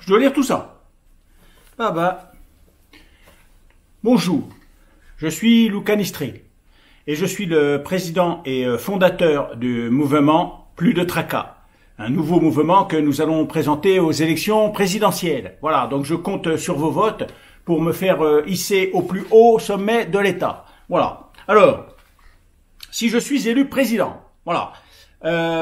Je dois lire tout ça. Ah bah. Bonjour, je suis Luca Nistri et je suis le président et fondateur du mouvement Plus de Tracas. Un nouveau mouvement que nous allons présenter aux élections présidentielles. Voilà, donc je compte sur vos votes pour me faire hisser au plus haut sommet de l'État. Voilà. Alors, si je suis élu président, voilà,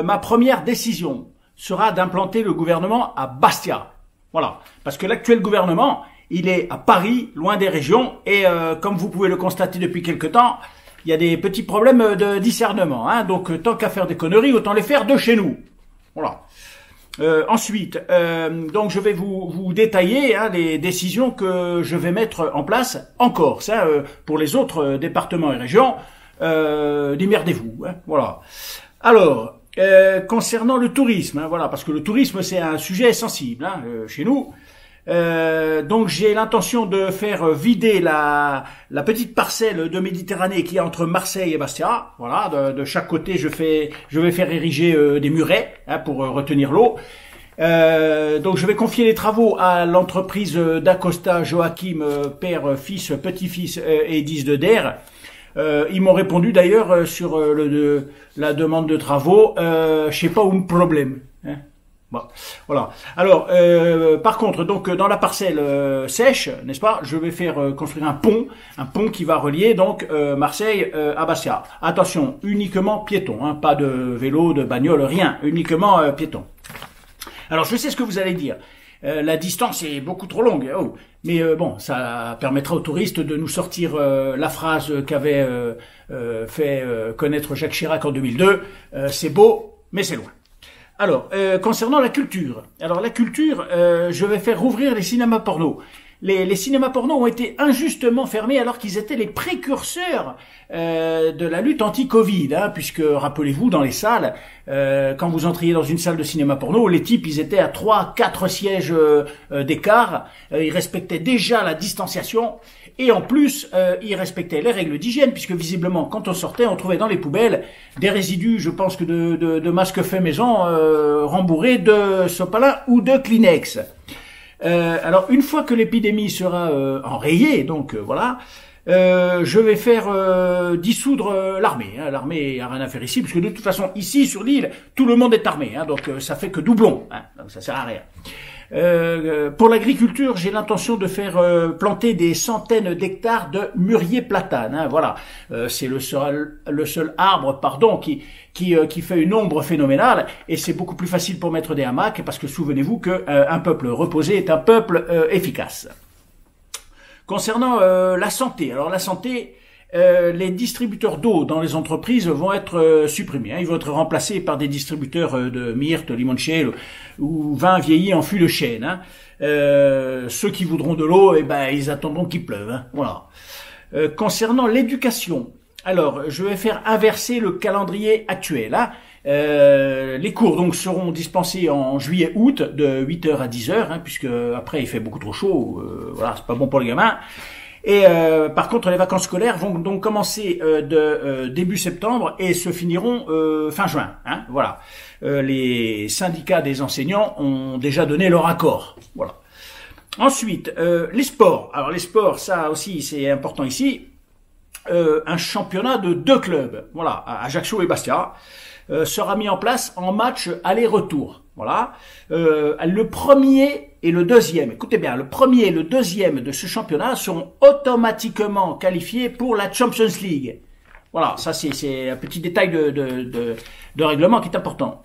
ma première décision sera d'implanter le gouvernement à Bastia. Voilà, parce que l'actuel gouvernement, il est à Paris, loin des régions, et comme vous pouvez le constater depuis quelque temps, il y a des petits problèmes de discernement. Hein, donc, tant qu'à faire des conneries, autant les faire de chez nous. Voilà. Ensuite, donc je vais vous détailler les décisions que je vais mettre en place en Corse. Hein, pour les autres départements et régions, démerdez-vous. Hein, voilà. Alors, concernant le tourisme, hein, voilà, parce que le tourisme c'est un sujet sensible chez nous. Donc j'ai l'intention de faire vider la petite parcelle de Méditerranée qui est entre Marseille et Bastia. Voilà, de chaque côté je vais faire ériger des murets pour retenir l'eau. Donc je vais confier les travaux à l'entreprise d'Acosta Joachim, père, fils, petit-fils et 10 de Der. Ils m'ont répondu d'ailleurs sur la demande de travaux, je sais pas où le problème. Hein. Bon, voilà. Alors, par contre, donc dans la parcelle sèche, n'est-ce pas, je vais faire construire un pont qui va relier donc Marseille à Bastia. Attention, uniquement piéton, hein, pas de vélo, de bagnole, rien, uniquement piéton. Alors, je sais ce que vous allez dire. La distance est beaucoup trop longue. Oh. Mais bon, ça permettra aux touristes de nous sortir la phrase qu'avait fait connaître Jacques Chirac en 2002. C'est beau, mais c'est loin. Alors, concernant la culture. Alors, la culture, je vais faire rouvrir les cinémas porno. Les cinémas porno ont été injustement fermés alors qu'ils étaient les précurseurs de la lutte anti-Covid, hein, puisque, rappelez-vous, dans les salles, quand vous entriez dans une salle de cinéma porno, les types, ils étaient à 3-4 sièges d'écart, ils respectaient déjà la distanciation, et en plus, ils respectaient les règles d'hygiène, puisque visiblement, quand on sortait, on trouvait dans les poubelles des résidus, je pense que de masques faits maison, rembourrés de sopalin ou de Kleenex. Alors, une fois que l'épidémie sera enrayée, donc voilà, je vais faire dissoudre l'armée. Hein. L'armée a rien à faire ici, puisque de toute façon, ici, sur l'île, tout le monde est armé. Hein, donc, ça fait que doublon. Hein, donc, ça sert à rien. Pour l'agriculture, j'ai l'intention de faire planter des centaines d'hectares de mûrier platane. Hein, voilà, c'est le seul arbre, pardon, qui fait une ombre phénoménale, et c'est beaucoup plus facile pour mettre des hamacs, parce que souvenez-vous que un peuple reposé est un peuple efficace. Concernant la santé, alors la santé, les distributeurs d'eau dans les entreprises vont être supprimés. Hein. Ils vont être remplacés par des distributeurs de myrte, limoncello ou vin vieilli en fût de chêne. Hein. Ceux qui voudront de l'eau, ils attendront qu'il pleuve. Hein. Voilà. Concernant l'éducation, alors je vais faire inverser le calendrier actuel. Hein. Les cours donc seront dispensés en juillet-août de 8h à 10h, hein, puisque après il fait beaucoup trop chaud. Voilà, c'est pas bon pour les gamins. Et par contre, les vacances scolaires vont donc commencer de début septembre et se finiront fin juin. Hein, voilà. Les syndicats des enseignants ont déjà donné leur accord. Voilà. Ensuite, les sports. Alors les sports, ça aussi c'est important ici. Un championnat de 2 clubs, voilà, à Ajaccio et Bastia, sera mis en place en match aller-retour. Voilà. Le premier et le deuxième, écoutez bien, le premier et le deuxième de ce championnat seront automatiquement qualifiés pour la Champions League. Voilà, ça c'est un petit détail de règlement qui est important.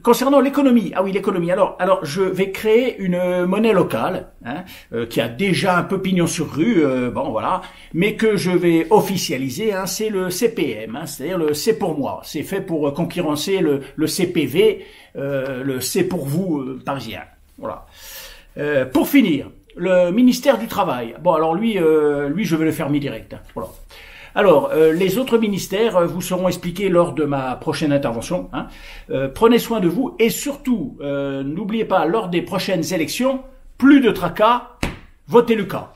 Concernant l'économie, ah oui, l'économie. Alors, je vais créer une monnaie locale, hein, qui a déjà un peu pignon sur rue, bon voilà, mais que je vais officialiser. Hein, c'est le CPM, hein, c'est-à-dire le C pour moi. C'est fait pour concurrencer le CPV, le C pour vous parisien. Voilà. Pour finir, le ministère du Travail. Bon, alors lui, je vais le fermer direct. Hein, voilà. Alors, les autres ministères vous seront expliqués lors de ma prochaine intervention. Hein. Prenez soin de vous et surtout, n'oubliez pas, lors des prochaines élections, plus de tracas, votez Lucas.